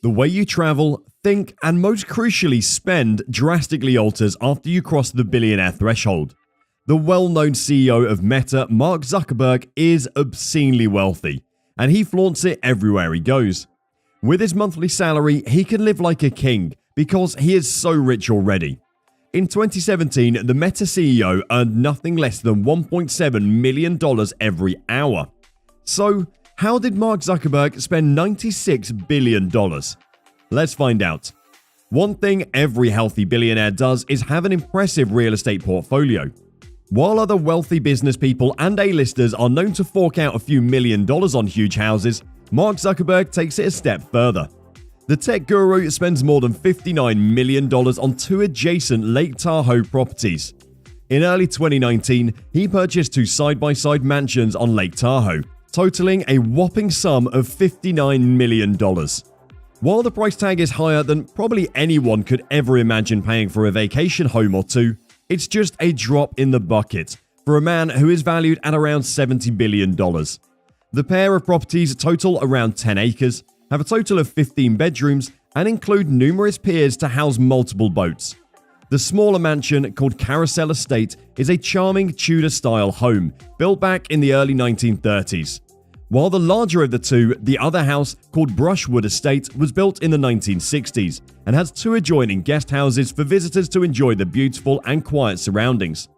The way you travel, think, and most crucially spend drastically alters after you cross the billionaire threshold. The well-known CEO of Meta, Mark Zuckerberg, is obscenely wealthy, and he flaunts it everywhere he goes. With his monthly salary, he can live like a king because he is so rich already. In 2017, the Meta CEO earned nothing less than $1.7 million every hour. So, how did Mark Zuckerberg spend $96 billion? Let's find out. One thing every healthy billionaire does is have an impressive real estate portfolio. While other wealthy business people and A-listers are known to fork out a few $1 million on huge houses, Mark Zuckerberg takes it a step further. The tech guru spends more than $59 million on two adjacent Lake Tahoe properties. In early 2019, he purchased two side-by-side mansions on Lake Tahoe, totaling a whopping sum of $59 million. While the price tag is higher than probably anyone could ever imagine paying for a vacation home or two, it's just a drop in the bucket for a man who is valued at around $70 billion. The pair of properties total around 10 acres, have a total of 15 bedrooms, and include numerous piers to house multiple boats. The smaller mansion, called Carousel Estate, is a charming Tudor-style home built back in the early 1930s. While the larger of the two, the other house, called Brushwood Estate, was built in the 1960s and has two adjoining guest houses for visitors to enjoy the beautiful and quiet surroundings.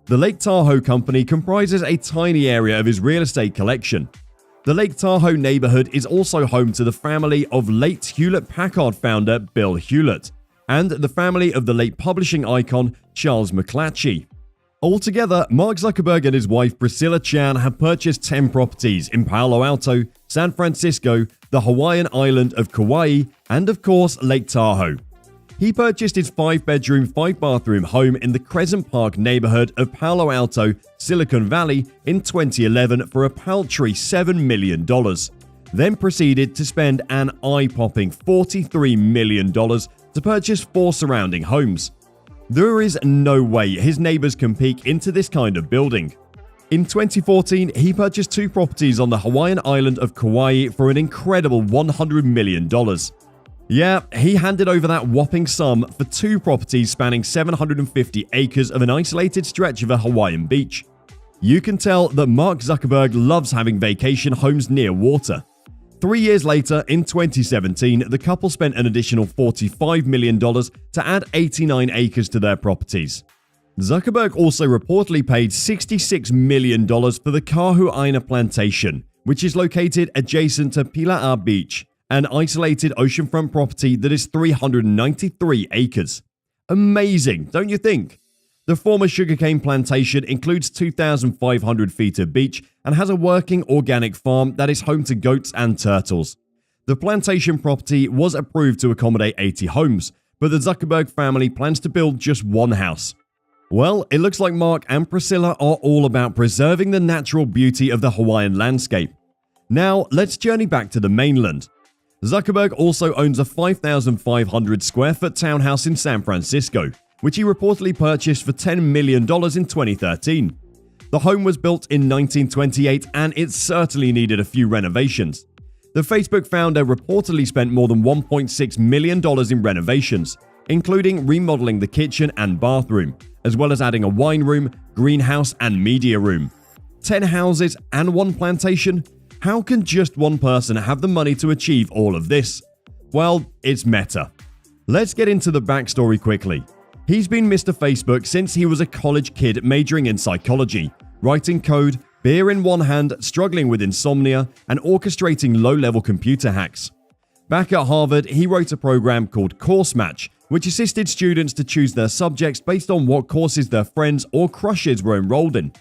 The Lake Tahoe company comprises a tiny area of his real estate collection. The Lake Tahoe neighborhood is also home to the family of late Hewlett-Packard founder Bill Hewlett and the family of the late publishing icon Charles McClatchy. Altogether, Mark Zuckerberg and his wife Priscilla Chan have purchased 10 properties in Palo Alto, San Francisco, the Hawaiian island of Kauai, and of course Lake Tahoe. He purchased his 5-bedroom, 5-bathroom home in the Crescent Park neighborhood of Palo Alto, Silicon Valley in 2011 for a paltry $7 million, then proceeded to spend an eye-popping $43 million to purchase 4 surrounding homes. There is no way his neighbors can peek into this kind of building. In 2014, he purchased 2 properties on the Hawaiian island of Kauai for an incredible $100 million. Yeah, he handed over that whopping sum for 2 properties spanning 750 acres of an isolated stretch of a Hawaiian beach. You can tell that Mark Zuckerberg loves having vacation homes near water. 3 years later, in 2017, the couple spent an additional $45 million to add 89 acres to their properties. Zuckerberg also reportedly paid $66 million for the Kahuaina Plantation, which is located adjacent to Pila'a Beach, an isolated oceanfront property that is 393 acres. Amazing, don't you think? The former sugarcane plantation includes 2,500 feet of beach and has a working organic farm that is home to goats and turtles. The plantation property was approved to accommodate 80 homes, but the Zuckerberg family plans to build just 1 house. Well, it looks like Mark and Priscilla are all about preserving the natural beauty of the Hawaiian landscape. Now, let's journey back to the mainland. Zuckerberg also owns a 5,500 square foot townhouse in San Francisco, which he reportedly purchased for $10 million in 2013. The home was built in 1928 and it certainly needed a few renovations. The Facebook founder reportedly spent more than $1.6 million in renovations, including remodeling the kitchen and bathroom, as well as adding a wine room, greenhouse, and media room. 10 houses and 1 plantation? How can just one person have the money to achieve all of this? Well, it's Meta. Let's get into the backstory quickly. He's been Mr. Facebook since he was a college kid majoring in psychology, writing code, beer in one hand, struggling with insomnia, and orchestrating low-level computer hacks. Back at Harvard, he wrote a program called Course Match, which assisted students to choose their subjects based on what courses their friends or crushes were enrolled in.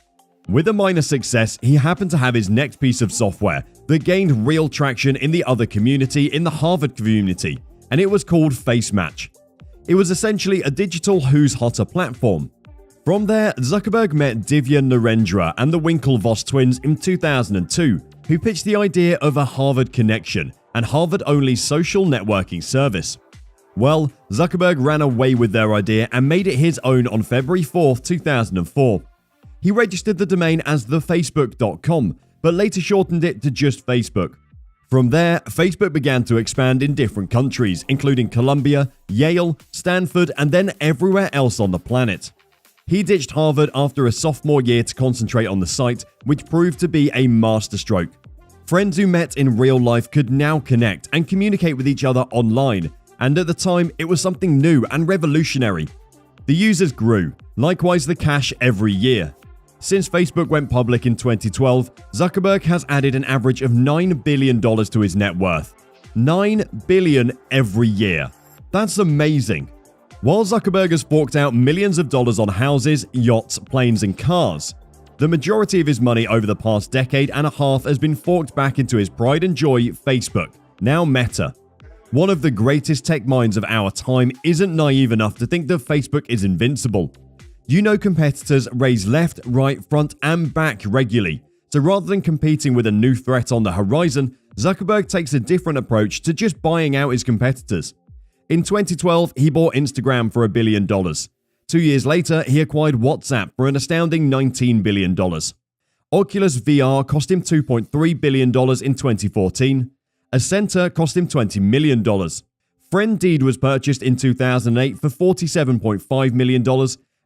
With a minor success, he happened to have his next piece of software that gained real traction in the other community in the Harvard community, and it was called Face Match. It was essentially a digital Who's Hotter platform. From there, Zuckerberg met Divya Narendra and the Winklevoss twins in 2002, who pitched the idea of a Harvard Connection, an Harvard-only social networking service. Well, Zuckerberg ran away with their idea and made it his own on February 4, 2004. He registered the domain as thefacebook.com, but later shortened it to just Facebook. From there, Facebook began to expand in different countries, including Columbia, Yale, Stanford, and then everywhere else on the planet. He ditched Harvard after a sophomore year to concentrate on the site, which proved to be a masterstroke. Friends who met in real life could now connect and communicate with each other online, and at the time, it was something new and revolutionary. The users grew, likewise the cash every year. Since Facebook went public in 2012, Zuckerberg has added an average of $9 billion to his net worth. $9 billion every year. That's amazing. While Zuckerberg has forked out millions of dollars on houses, yachts, planes, and cars, the majority of his money over the past decade and a half has been forked back into his pride and joy, Facebook, now Meta. One of the greatest tech minds of our time isn't naive enough to think that Facebook is invincible. You know, competitors raise left, right, front, and back regularly. So rather than competing with a new threat on the horizon, Zuckerberg takes a different approach to just buying out his competitors. In 2012, he bought Instagram for $1 billion. 2 years later, he acquired WhatsApp for an astounding $19 billion. Oculus VR cost him $2.3 billion in 2014. A center cost him $20 million. Frienddeed was purchased in 2008 for $47.5 million.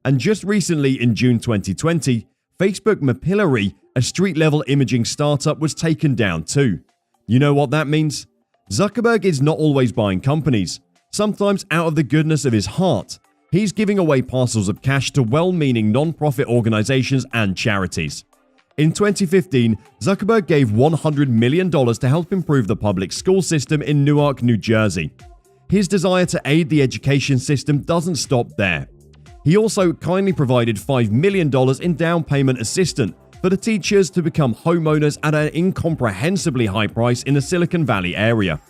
And just recently, in June 2020, Facebook Mapillary, a street-level imaging startup, was taken down too. You know what that means? Zuckerberg is not always buying companies. Sometimes out of the goodness of his heart, he's giving away parcels of cash to well-meaning non-profit organizations and charities. In 2015, Zuckerberg gave $100 million to help improve the public school system in Newark, New Jersey. His desire to aid the education system doesn't stop there. He also kindly provided $5 million in down payment assistance for the teachers to become homeowners at an incomprehensibly high price in the Silicon Valley area.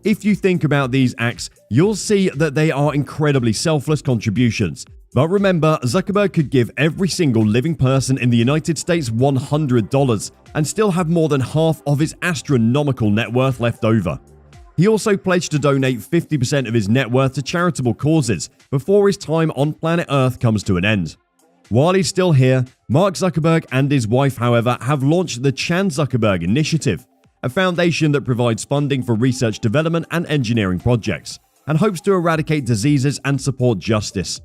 If you think about these acts, you'll see that they are incredibly selfless contributions. But remember, Zuckerberg could give every single living person in the United States $100 and still have more than half of his astronomical net worth left over. He also pledged to donate 50% of his net worth to charitable causes before his time on planet Earth comes to an end. While he's still here, Mark Zuckerberg and his wife, however, have launched the Chan Zuckerberg Initiative, a foundation that provides funding for research, development, and engineering projects, and hopes to eradicate diseases and support justice.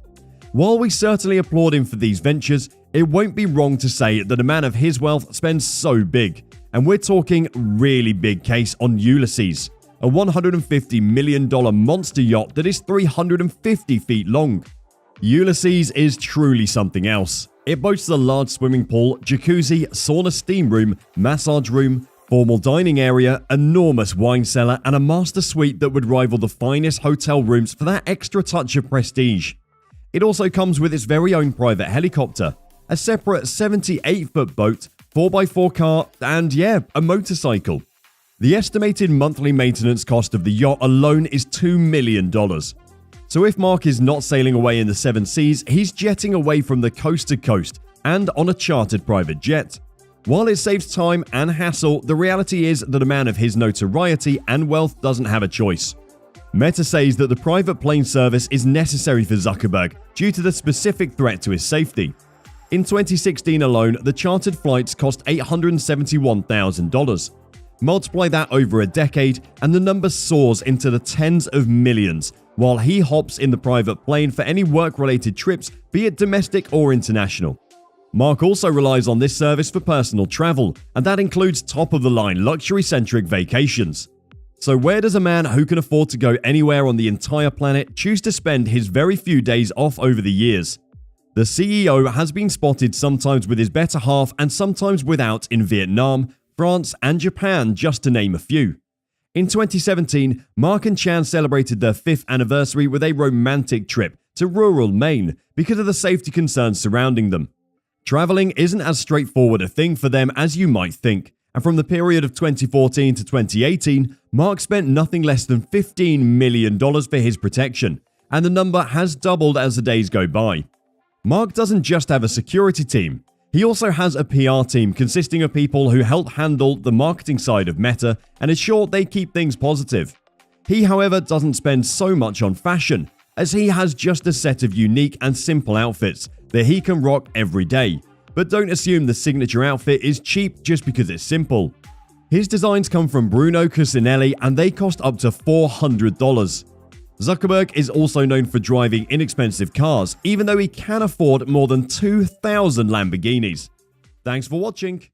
While we certainly applaud him for these ventures, it won't be wrong to say that a man of his wealth spends so big, and we're talking really big case on Ulysses, a $150 million monster yacht that is 350 feet long. Ulysses is truly something else. It boasts a large swimming pool, jacuzzi, sauna steam room, massage room, formal dining area, enormous wine cellar, and a master suite that would rival the finest hotel rooms for that extra touch of prestige. It also comes with its very own private helicopter, a separate 78-foot boat, 4x4 car, and a motorcycle. The estimated monthly maintenance cost of the yacht alone is $2 million. So if Mark is not sailing away in the seven seas, he's jetting away from the coast to coast and on a chartered private jet. While it saves time and hassle, the reality is that a man of his notoriety and wealth doesn't have a choice. Meta says that the private plane service is necessary for Zuckerberg due to the specific threat to his safety. In 2016 alone, the chartered flights cost $871,000. Multiply that over a decade, and the number soars into the tens of millions, while he hops in the private plane for any work-related trips, be it domestic or international. Mark also relies on this service for personal travel, and that includes top-of-the-line luxury-centric vacations. So where does a man who can afford to go anywhere on the entire planet choose to spend his very few days off over the years? The CEO has been spotted sometimes with his better half and sometimes without in Vietnam, France, and Japan, just to name a few. In 2017, Mark and Chan celebrated their 5th anniversary with a romantic trip to rural Maine because of the safety concerns surrounding them. Traveling isn't as straightforward a thing for them as you might think, and from the period of 2014 to 2018, Mark spent nothing less than $15 million for his protection, and the number has doubled as the days go by. Mark doesn't just have a security team. He also has a PR team consisting of people who help handle the marketing side of Meta and ensure they keep things positive. He, however, doesn't spend so much on fashion, as he has just a set of unique and simple outfits that he can rock every day. But don't assume the signature outfit is cheap just because it's simple. His designs come from Bruno Cucinelli and they cost up to $400. Zuckerberg is also known for driving inexpensive cars, even though he can afford more than 2,000 Lamborghinis. Thanks for watching.